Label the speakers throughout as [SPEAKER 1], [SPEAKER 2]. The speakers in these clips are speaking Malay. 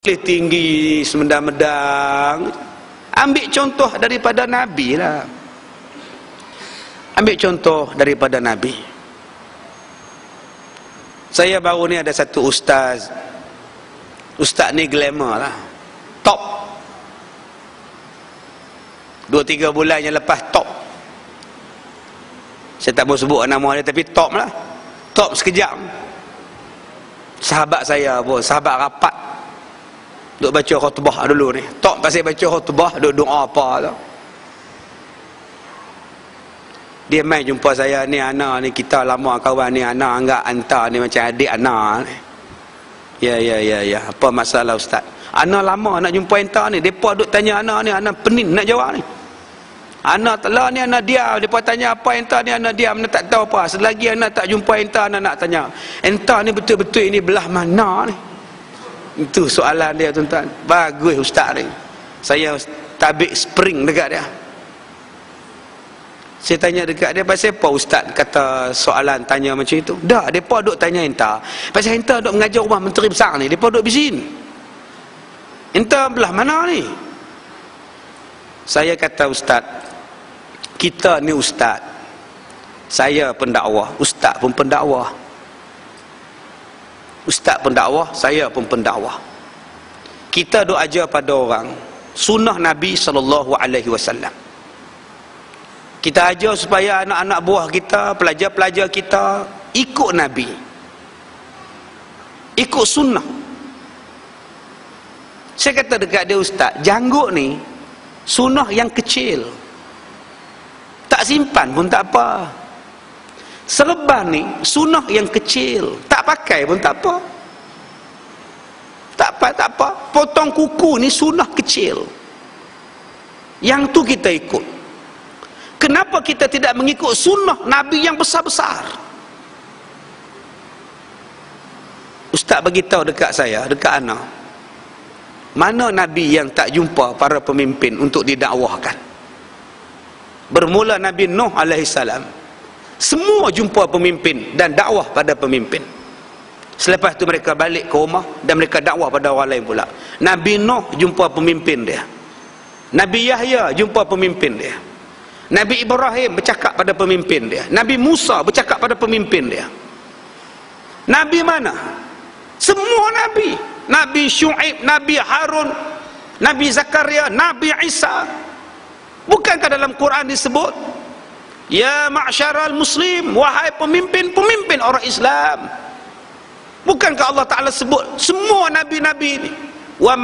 [SPEAKER 1] tinggi semedang-medang. Ambil contoh daripada Nabi lah. Ambil contoh daripada Nabi. Saya baru ni ada satu ustaz. Ustaz ni glamour lah, top. 2-3 bulan yang lepas top. Saya tak mau sebut nama dia, tapi top lah. Top sekejap. Sahabat saya pun, sahabat rapat, duk baca khutbah dulu ni. Top pasal baca khutbah, duk doa apa tu. Dia mai jumpa saya, ni anak ni, kita lama kawan ni, anak anggap hantar ni macam adik anak ni. Ya. Apa masalah ustaz? Anak lama nak jumpa hantar ni. Depa duk tanya anak ni, anak pening nak jawab ni. Anak telah ni, anak diam. Depa tanya apa hantar ni, anak diam, anak tak tahu apa. Selagi anak tak jumpa hantar, anak nak tanya, hantar ni betul-betul ini belah mana ni? Itu soalan dia, tuan-tuan. Bagus ustaz ni. Saya tabik spring dekat dia. Saya tanya dekat dia, pasal apa ustaz kata soalan tanya macam itu? Dah, mereka duk tanya hentar. Pasal hentar duk mengajar rumah menteri besar ni, mereka duk bisin. Hentar belah mana ni? Saya kata, ustaz, kita ni ustaz. Saya pendakwah, ustaz pun pendakwah. Ustaz pendakwah, saya pun pendakwah. Kita duk ajar pada orang sunnah Nabi SAW. Kita ajar supaya anak-anak buah kita, pelajar-pelajar kita ikut Nabi, ikut sunnah. Saya kata dekat dia, ustaz, janggut ni sunnah yang kecil, tak simpan pun tak apa. Serban ni sunnah yang kecil, tak pakai pun tak apa. Tak apa. Potong kuku ni sunnah kecil, yang tu kita ikut. Kenapa kita tidak mengikut sunnah Nabi yang besar-besar? Ustaz beritahu dekat saya, dekat anak, mana Nabi yang tak jumpa para pemimpin untuk didakwahkan? Bermula Nabi Nuh alaihissalam, semua jumpa pemimpin dan dakwah pada pemimpin. Selepas tu mereka balik ke rumah dan mereka dakwah pada orang lain pula. Nabi Nuh jumpa pemimpin dia. Nabi Yahya jumpa pemimpin dia. Nabi Ibrahim bercakap pada pemimpin dia. Nabi Musa bercakap pada pemimpin dia. Nabi mana? Semua Nabi. Nabi Syuaib, Nabi Harun, Nabi Zakaria, Nabi Isa. Bukankah dalam Quran disebut, ya ma'syaral muslim, wahai pemimpin-pemimpin orang Islam? Bukankah Allah Ta'ala sebut semua Nabi-Nabi ini, wa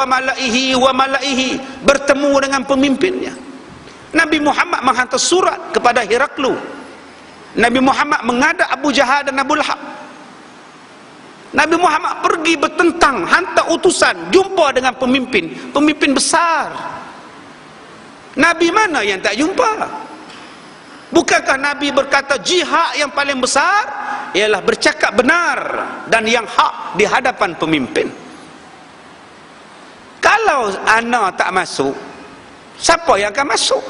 [SPEAKER 1] malaihi bertemu dengan pemimpinnya. Nabi Muhammad menghantar surat kepada Heraklu. Nabi Muhammad menghadap Abu Jahal dan Abu Lahab. Nabi Muhammad pergi bertentang, hantar utusan, jumpa dengan pemimpin besar. Nabi mana yang tak jumpa? Bukankah Nabi berkata jihad yang paling besar ialah bercakap benar dan yang hak di hadapan pemimpin? Kalau anak tak masuk, siapa yang akan masuk?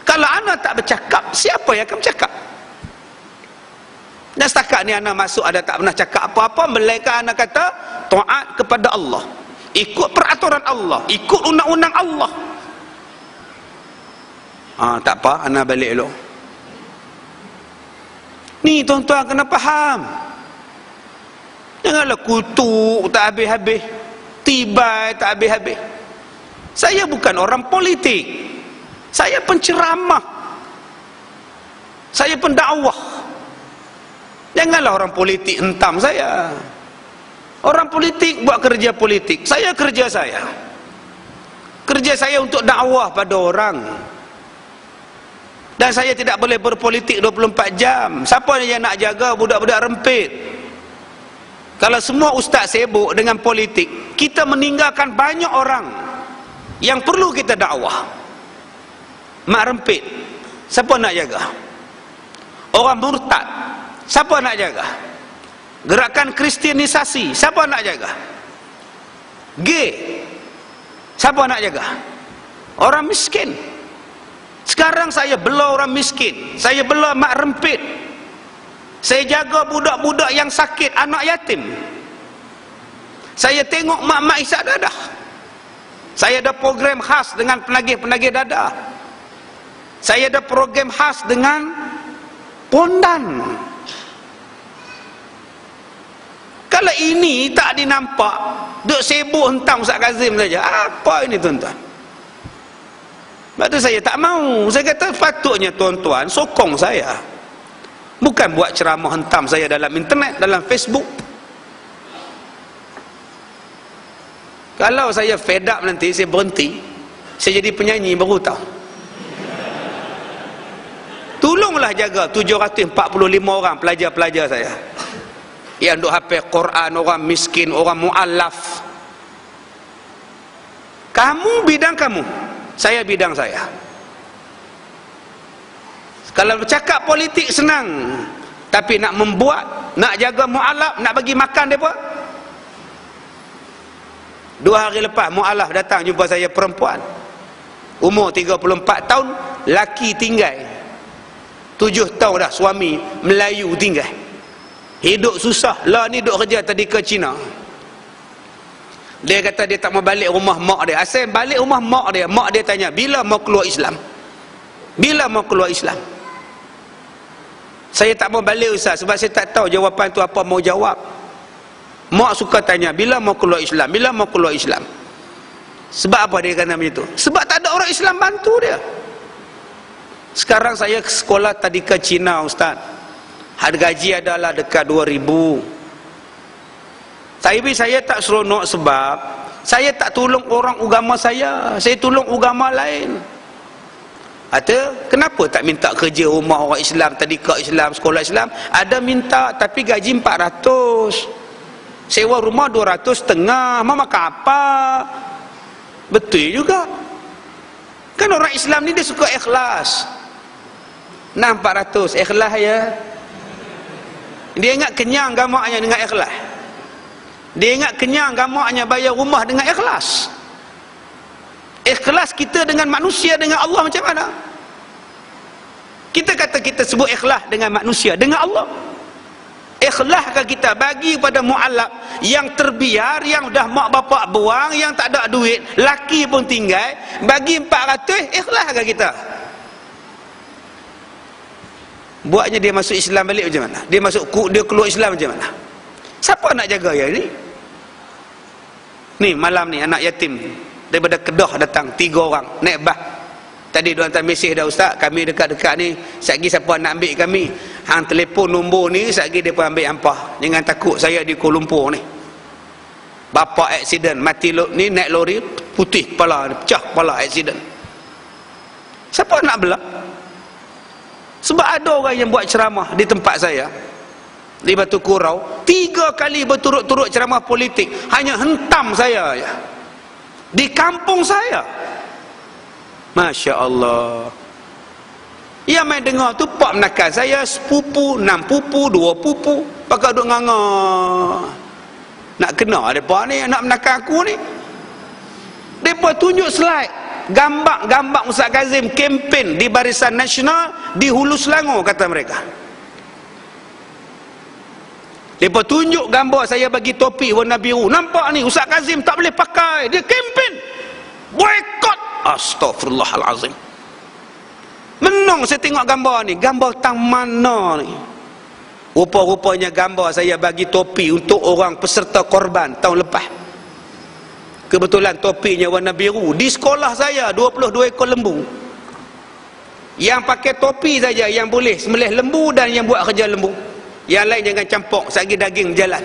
[SPEAKER 1] Kalau anak tak bercakap, siapa yang akan bercakap? Dan setakat ni anak masuk ada tak pernah cakap apa-apa, melainkan anak kata taat kepada Allah, ikut peraturan Allah, ikut undang-undang Allah. Tak apa, anak balik dulu. Ni tuan-tuan kena faham. Janganlah kutuk tak habis-habis, tibai tak habis-habis. Saya bukan orang politik, saya penceramah, saya pendakwah. Janganlah orang politik hentam saya. Orang politik buat kerja politik, saya kerja saya. Kerja saya untuk dakwah pada orang. Dan saya tidak boleh berpolitik 24 jam. Siapa yang nak jaga budak-budak rempit? Kalau semua ustaz sibuk dengan politik, kita meninggalkan banyak orang yang perlu kita dakwah. Mak rempit, siapa nak jaga? Orang murtad, siapa nak jaga? Gerakan kristianisasi, siapa nak jaga? Gay, siapa nak jaga? Orang miskin. Sekarang saya bela orang miskin, saya bela mak rempit, saya jaga budak-budak yang sakit, anak yatim. Saya tengok mak-mak isap dadah. Saya ada program khas dengan penagih-penagih dadah. Saya ada program khas dengan pondan. Kalau ini tak dinampak, duk sibuk hentam Ustaz Kazim saja. Apa ini tuan-tuan? Sebab tu saya tak mau. Saya kata patutnya tuan-tuan sokong saya. Bukan buat ceramah hentam saya dalam internet, dalam Facebook. Kalau saya fed up nanti, saya berhenti, saya jadi penyanyi baru tahu. Tolonglah jaga 745 orang pelajar-pelajar saya yang duk hafal Quran, orang miskin, orang mu'allaf. Kamu bidang kamu, saya bidang saya. Kalau bercakap politik senang, tapi nak membuat, nak jaga mu'allaf, nak bagi makan mereka. 2 hari lepas mu'allaf datang jumpa saya, perempuan umur 34 tahun, laki tinggal 7 tahun dah, suami Melayu tinggal, hidup susah lah ni, duk kerja tadi ke China. Dia kata dia tak mau balik rumah mak dia. Asal balik rumah mak dia tanya, bila mau keluar Islam? Bila mau keluar Islam? Saya tak mau balik Ustaz, sebab saya tak tahu jawapan tu apa mau jawab. Mak suka tanya, bila mau keluar Islam? Bila mau keluar Islam? Sebab apa dia kata macam tu? Sebab tak ada orang Islam bantu dia. Sekarang saya sekolah tadi ke China Ustaz, harga gaji adalah dekat 2,000. Tapi saya tak seronok sebab saya tak tolong orang agama saya tolong agama lain. Kata, kenapa tak minta kerja rumah orang Islam, tadi ke Islam, sekolah Islam? Ada minta, tapi gaji 400. Sewa rumah 200,500, mau makan apa? Betul juga. Kan orang Islam ni dia suka ikhlas. 400 ikhlas ya. Dia ingat kenyang gamaknya dengan ikhlas. Dia ingat kenyang gamaknya bayar rumah dengan ikhlas. Ikhlas kita dengan manusia, dengan Allah macam mana? Kita kata kita sebut ikhlas dengan manusia, dengan Allah. Ikhlaskah kita bagi pada mu'allaf yang terbiar, yang dah mak bapak buang, yang tak ada duit, laki pun tinggal, bagi 400, ikhlaskah kita? Buatnya dia masuk Islam balik macam mana? Dia keluar Islam macam mana? Siapa nak jaga ya ni? Ni malam ni anak yatim daripada Kedah datang 3 orang naik bas. Tadi dia hantar mesej dah, Ustaz, kami dekat-dekat ni, sekali siapa nak ambil kami, hang telefon nombor ni, sekali dia pun ambil ampah. Jangan takut, saya di Kuala Lumpur ni. Bapa aksiden, mati ni naik lori, putih kepala, pecah kepala, aksiden. Siapa nak belak? Sebab ada orang yang buat ceramah di tempat saya, di Batu Kurau, 3 kali berturut-turut ceramah politik, hanya hentam saya ya. Di kampung saya. Masya Allah. Yang main dengar tu pak menakan saya, sepupu, 6 pupu, 2 pupu, pakai duk nganga. Nak kena mereka ni, nak menakan aku ni. Mereka tunjuk slide gambar Ustaz Kazim kempen di Barisan Nasional di Hulu Selangor, kata mereka. Mereka tunjuk gambar saya bagi topi warna biru. Nampak ni Ustaz Kazim tak boleh pakai, dia kempen boykot. Astaghfirullahalazim. Menang saya tengok gambar ni. Gambar tang mana ni? Rupa-rupanya gambar saya bagi topi untuk orang peserta korban tahun lepas. Kebetulan topinya warna biru. Di sekolah saya 22 ekor lembu. Yang pakai topi saja yang boleh sembelih lembu dan yang buat kerja lembu. Yang lain jangan campur, sagi daging berjalan.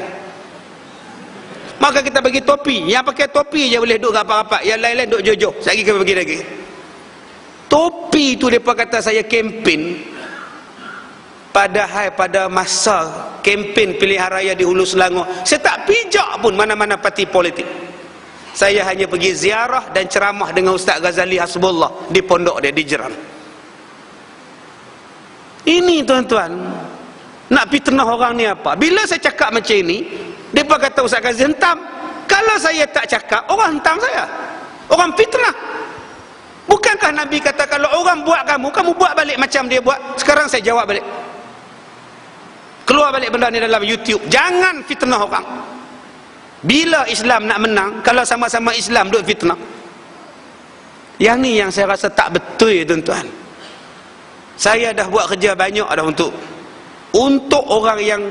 [SPEAKER 1] Maka kita bagi topi. Yang pakai topi je boleh duduk rapat-rapat, yang lain-lain duduk jojo, sagi kita bagi daging. Topi tu mereka kata saya kempen. Padahal pada masa kempen pilihan raya di Hulu Selangor, saya tak pijak pun mana-mana parti politik. Saya hanya pergi ziarah dan ceramah dengan Ustaz Ghazali Hasbullah di pondok dia di Jeran. Ini tuan-tuan, nak fitnah orang ni apa? Bila saya cakap macam ini, mereka kata Ustaz Ghazali hentam. Kalau saya tak cakap, orang hentam saya. Orang fitnah. Bukankah Nabi kata kalau orang buat kamu buat balik macam dia buat? Sekarang saya jawab balik. Keluar balik benda ni dalam YouTube. Jangan fitnah orang. Bila Islam nak menang kalau sama-sama Islam duk fitnah? Yang ni yang saya rasa tak betul, tuan-tuan. Saya dah buat kerja banyak dah untuk orang yang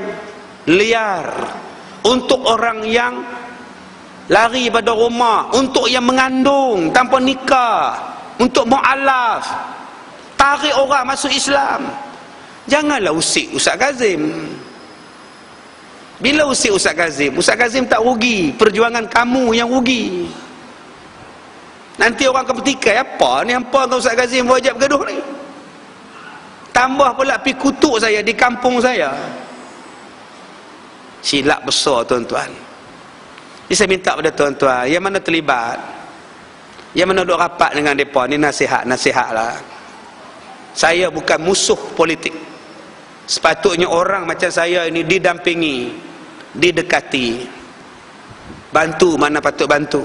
[SPEAKER 1] liar, untuk orang yang lari pada rumah, untuk yang mengandung tanpa nikah, untuk mu'alaf, tarik orang masuk Islam. Janganlah usik Ustaz Kazim. Bila usik Ustaz Kazim tak rugi, perjuangan kamu yang rugi. Nanti orang akan bertikai, apa ni hampa dengan Ustaz Kazim wajib bergaduh ni? Tambah pula pergi kutuk saya di kampung saya. Silap besar, tuan-tuan. Jadi saya minta pada tuan-tuan yang mana terlibat, yang mana duk rapat dengan mereka ni, nasihat lah. Saya bukan musuh politik. Sepatutnya orang macam saya ini didampingi, didekati, bantu mana patut bantu.